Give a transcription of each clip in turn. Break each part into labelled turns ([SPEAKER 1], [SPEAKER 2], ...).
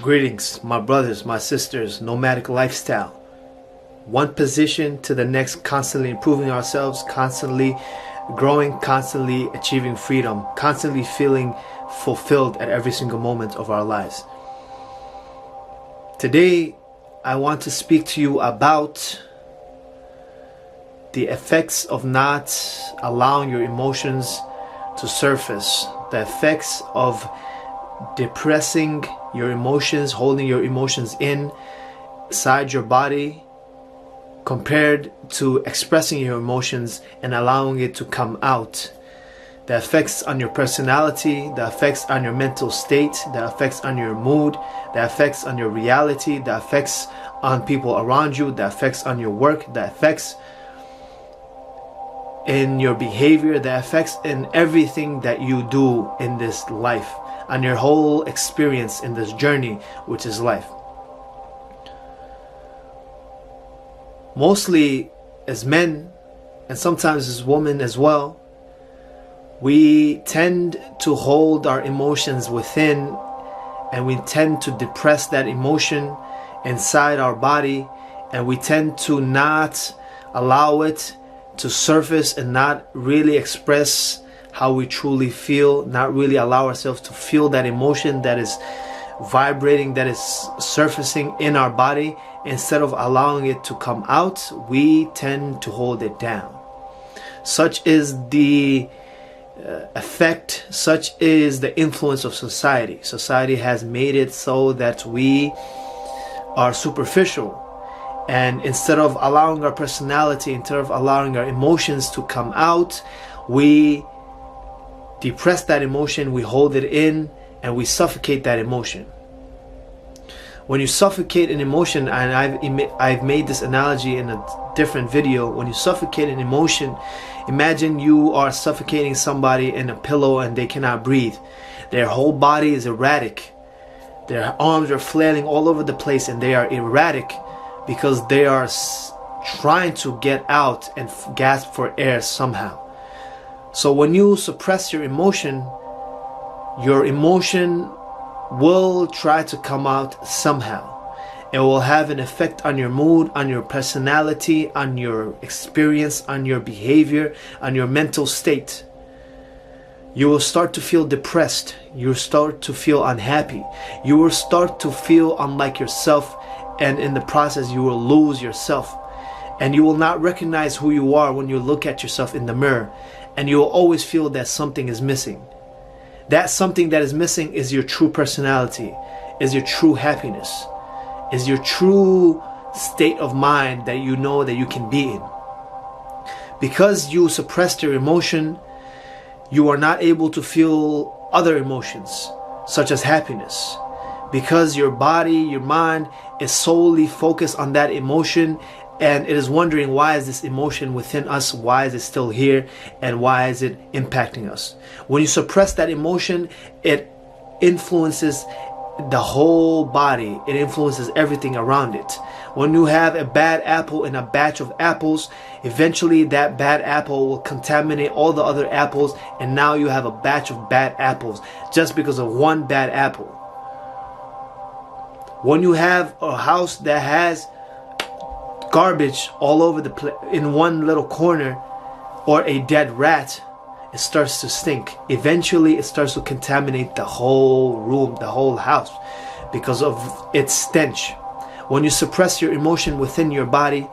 [SPEAKER 1] Greetings, my brothers, my sisters, nomadic lifestyle. One position to the next, constantly improving ourselves, constantly growing, constantly achieving freedom, constantly feeling fulfilled at every single moment of our lives. Today, I want to speak to you about the effects of not allowing your emotions to surface, the effects of depressing your emotions, holding your emotions inside your body, compared to expressing your emotions and allowing it to come out. The effects on your personality, the effects on your mental state, the effects on your mood, the effects on your reality, the effects on people around you, the effects on your work, the effects in your behavior, the effects in everything that you do in this life, on your whole experience in this journey, which is life. Mostly as men, and sometimes as women as well, we tend to hold our emotions within, and we tend to depress that emotion inside our body, and we tend to not allow it to surface and not really express how we truly feel, not really allow ourselves to feel that emotion that is vibrating, that is surfacing in our body. Instead of allowing it to come out, we tend to hold it down. Such is the effect, such is the influence of society. Society has made it so that we are superficial, and instead of allowing our personality, instead of allowing our emotions to come out, we depress that emotion, we hold it in, and we suffocate that emotion. When you suffocate an emotion, and I've made this analogy in a different video, when you suffocate an emotion, imagine you are suffocating somebody in a pillow and they cannot breathe. Their whole body is erratic. Their arms are flailing all over the place, and they are erratic because they are trying to get out and gasp for air somehow. So when you suppress your emotion will try to come out somehow. It will have an effect on your mood, on your personality, on your experience, on your behavior, on your mental state. You will start to feel depressed. You will start to feel unhappy. You will start to feel unlike yourself, and in the process you will lose yourself. And you will not recognize who you are when you look at yourself in the mirror. And you will always feel that something is missing. That something that is missing is your true personality, is your true happiness, is your true state of mind that you know that you can be in. Because you suppressed your emotion, you are not able to feel other emotions, such as happiness. Because your body, your mind is solely focused on that emotion, and it is wondering, why is this emotion within us? Why is it still here? And why is it impacting us? When you suppress that emotion, it influences the whole body. It influences everything around it. When you have a bad apple in a batch of apples, eventually that bad apple will contaminate all the other apples, and now you have a batch of bad apples just because of one bad apple. When you have a house that has garbage all over the place in one little corner, or a dead rat, it starts to stink. Eventually it starts to contaminate the whole room, the whole house, because of its stench. When you suppress your emotion within your body,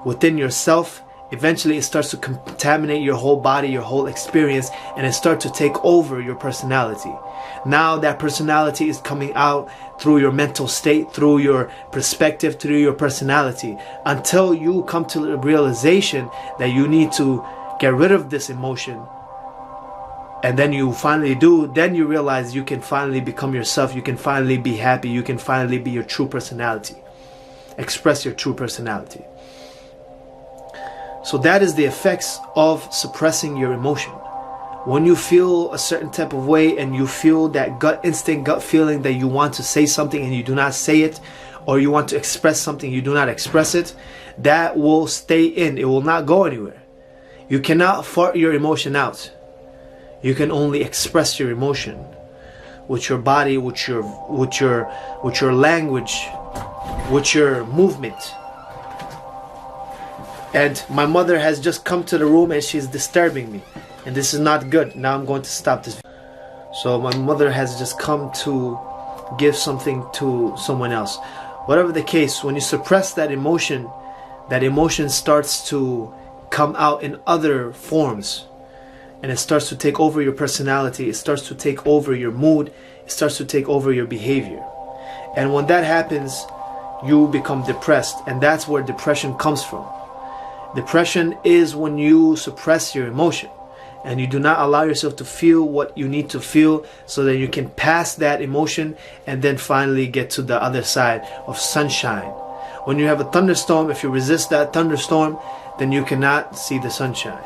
[SPEAKER 1] within yourself, eventually it starts to contaminate your whole body, your whole experience, and it starts to take over your personality. Now that personality is coming out through your mental state, through your perspective, through your personality, until you come to the realization that you need to get rid of this emotion. And then you finally do, then you realize you can finally become yourself, you can finally be happy, you can finally be your true personality. Express your true personality. So that is the effects of suppressing your emotion. When you feel a certain type of way, and you feel that gut instinct, gut feeling that you want to say something and you do not say it, or you want to express something, you do not express it, that will stay in. It will not go anywhere. You cannot fart your emotion out. You can only express your emotion. with your body, with your language, with your movement. And my mother has just come to the room and she's disturbing me, and this is not good. Now I'm going to stop this. So my mother has just come to give something to someone else. Whatever the case, when you suppress that emotion starts to come out in other forms, and it starts to take over your personality, it starts to take over your mood, it starts to take over your behavior. And when that happens, you become depressed, and that's where depression comes from. Depression is when you suppress your emotion and you do not allow yourself to feel what you need to feel, so that you can pass that emotion and then finally get to the other side of sunshine. When you have a thunderstorm, if you resist that thunderstorm, then you cannot see the sunshine.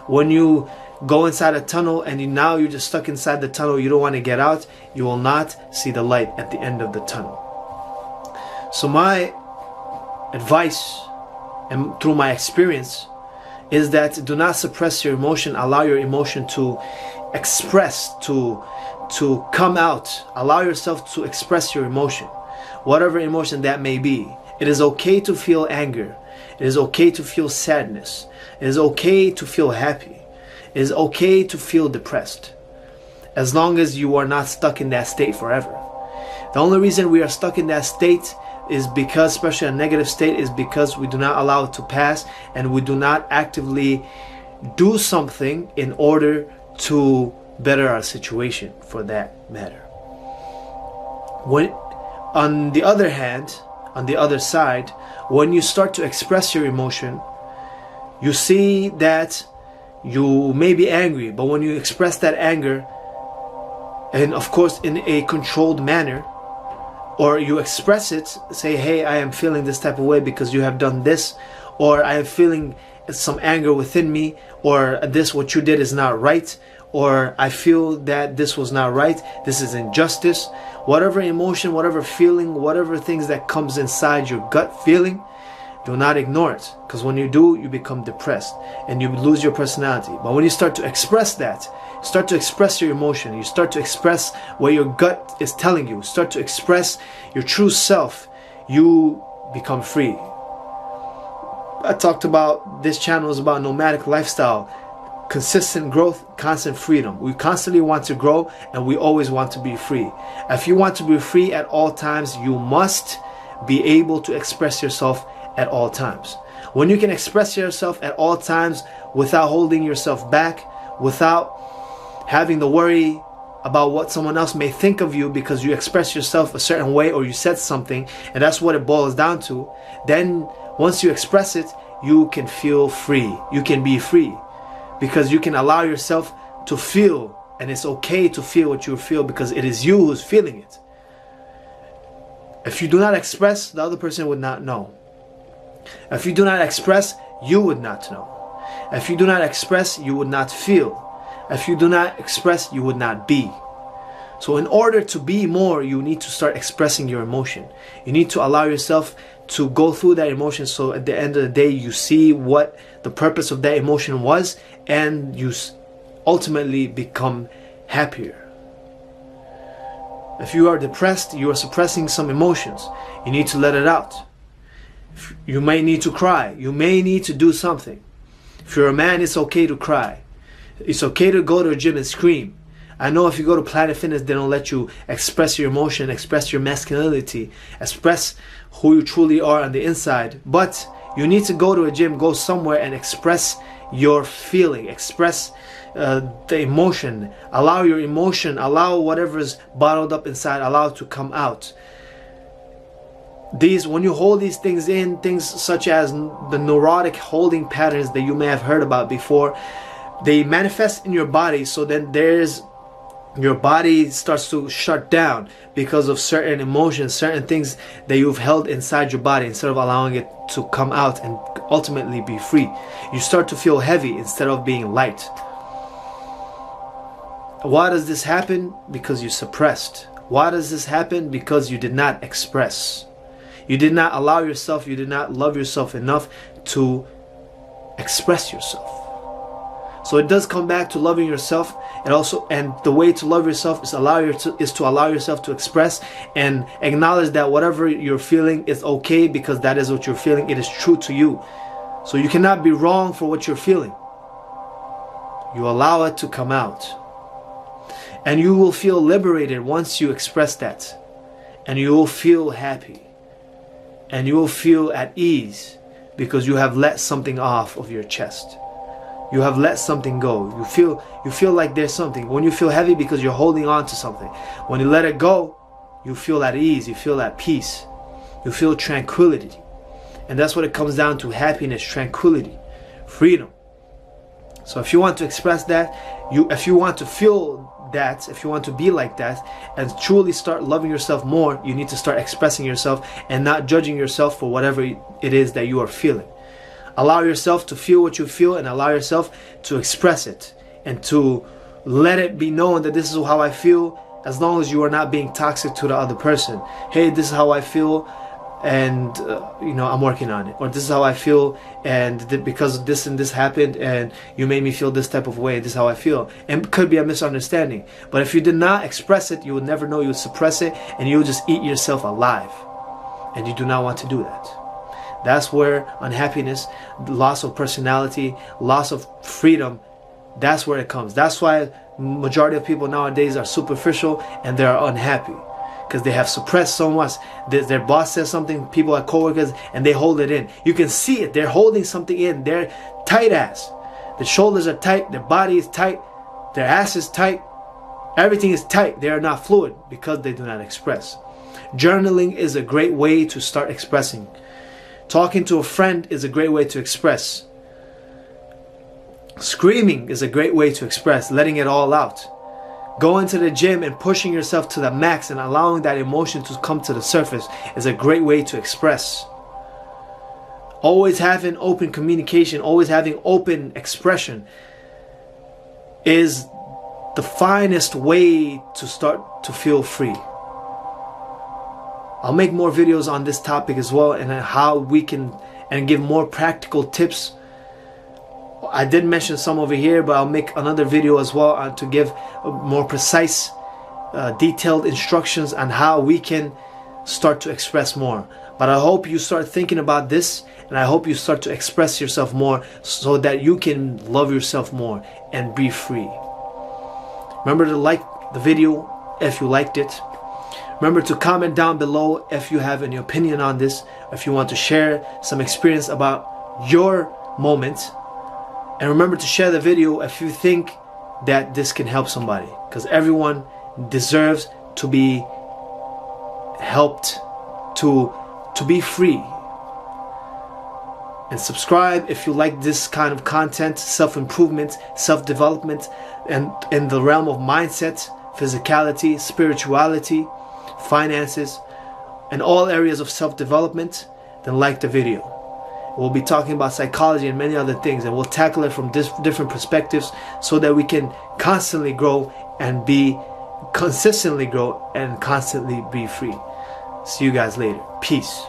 [SPEAKER 1] When you go inside a tunnel and now you're just stuck inside the tunnel, you don't want to get out, you will not see the light at the end of the tunnel. So my advice, and through my experience, is that do not suppress your emotion. Allow your emotion to express, to come out. Allow yourself to express your emotion, whatever emotion that may be. It is okay to feel anger. It is okay to feel sadness. It is okay to feel happy. It is okay to feel depressed, as long as you are not stuck in that state forever. The only reason we are stuck in that state is because, especially a negative state, is because we do not allow it to pass, and we do not actively do something in order to better our situation, for that matter. When, on the other hand, on the other side, when you start to express your emotion, you see that you may be angry, but when you express that anger, and of course in a controlled manner, or you express it, say, hey, I am feeling this type of way because you have done this, or I am feeling some anger within me, or this, what you did is not right, or I feel that this was not right, this is injustice. Whatever emotion, whatever feeling, whatever things that comes inside your gut feeling, do not ignore it, because when you do, you become depressed and you lose your personality. But when you start to express that, start to express your emotion, you start to express what your gut is telling you, start to express your true self, you become free. I talked about, this channel is about nomadic lifestyle, consistent growth, constant freedom. We constantly want to grow, and we always want to be free. If you want to be free at all times, you must be able to express yourself at all times. When you can express yourself at all times without holding yourself back, without having the worry about what someone else may think of you because you express yourself a certain way, or you said something, and that's what it boils down to, then once you express it, you can feel free. You can be free, because you can allow yourself to feel, and it's okay to feel what you feel, because it is you who's feeling it. If you do not express, the other person would not know. If you do not express, you would not know. If you do not express, you would not feel. If you do not express, you would not be. So in order to be more, you need to start expressing your emotion. You need to allow yourself to go through that emotion, so at the end of the day you see what the purpose of that emotion was, and you ultimately become happier. If you are depressed, you are suppressing some emotions. You need to let it out. You may need to cry. You may need to do something. If you're a man, it's okay to cry. It's okay to go to a gym and scream. I know if you go to Planet Fitness, they don't let you express your emotion, express your masculinity, express who you truly are on the inside. But you need to go to a gym, go somewhere and express your feeling, express the emotion. Allow your emotion, allow whatever's bottled up inside, allow it to come out. When you hold these things in, things such as the neurotic holding patterns that you may have heard about before, they manifest in your body. So then your body starts to shut down because of certain emotions, certain things that you've held inside your body, instead of allowing it to come out and ultimately be free. You start to feel heavy instead of being light. Why does this happen? Because you suppressed. Why does this happen? Because you did not express. You did not allow yourself, you did not love yourself enough to express yourself. So it does come back to loving yourself, and the way to love yourself is to allow yourself to express and acknowledge that whatever you're feeling is okay, because that is what you're feeling. It is true to you. So you cannot be wrong for what you're feeling. You allow it to come out. And you will feel liberated once you express that. And you will feel happy. And you will feel at ease, because you have let something off of your chest. You have let something go. You feel like there's something. When you feel heavy, because you're holding on to something. When you let it go, you feel at ease. You feel at peace. You feel tranquility. And that's what it comes down to: happiness, tranquility, freedom. So if you want to express that, if you want to feel that, if you want to be like that, and truly start loving yourself more, you need to start expressing yourself and not judging yourself for whatever it is that you are feeling. Allow yourself to feel what you feel, and allow yourself to express it, and to let it be known that this is how I feel, as long as you are not being toxic to the other person. Hey, this is how I feel, and I'm working on it. Or this is how I feel, and because this and this happened, and you made me feel this type of way, this is how I feel. And it could be a misunderstanding. But if you did not express it, you would never know. You would suppress it, and you would just eat yourself alive. And you do not want to do that. That's where unhappiness, loss of personality, loss of freedom, that's where it comes. That's why majority of people nowadays are superficial and they are unhappy, because they have suppressed so much. Their boss says something, people are coworkers, and they hold it in. You can see it. They're holding something in. They're tight ass. Their shoulders are tight. Their body is tight. Their ass is tight. Everything is tight. They are not fluid because they do not express. Journaling is a great way to start expressing. Talking to a friend is a great way to express. Screaming is a great way to express, letting it all out. Going to the gym and pushing yourself to the max and allowing that emotion to come to the surface is a great way to express. Always having open communication, always having open expression is the finest way to start to feel free. I'll make more videos on this topic as well, and how we can, and give more practical tips. I did mention some over here, but I'll make another video as well to give more precise, detailed instructions on how we can start to express more. But I hope you start thinking about this, and I hope you start to express yourself more, so that you can love yourself more and be free. Remember to like the video if you liked it. Remember to comment down below if you have any opinion on this, if you want to share some experience about your moment. And remember to share the video if you think that this can help somebody, because everyone deserves to be helped to be free. And subscribe if you like this kind of content, self-improvement, self-development, and in the realm of mindset, physicality, spirituality, finances, and all areas of self-development. Then like the video. We'll be talking about psychology and many other things, and we'll tackle it from different perspectives, so that we can constantly grow and consistently grow and constantly be free. See you guys later. Peace.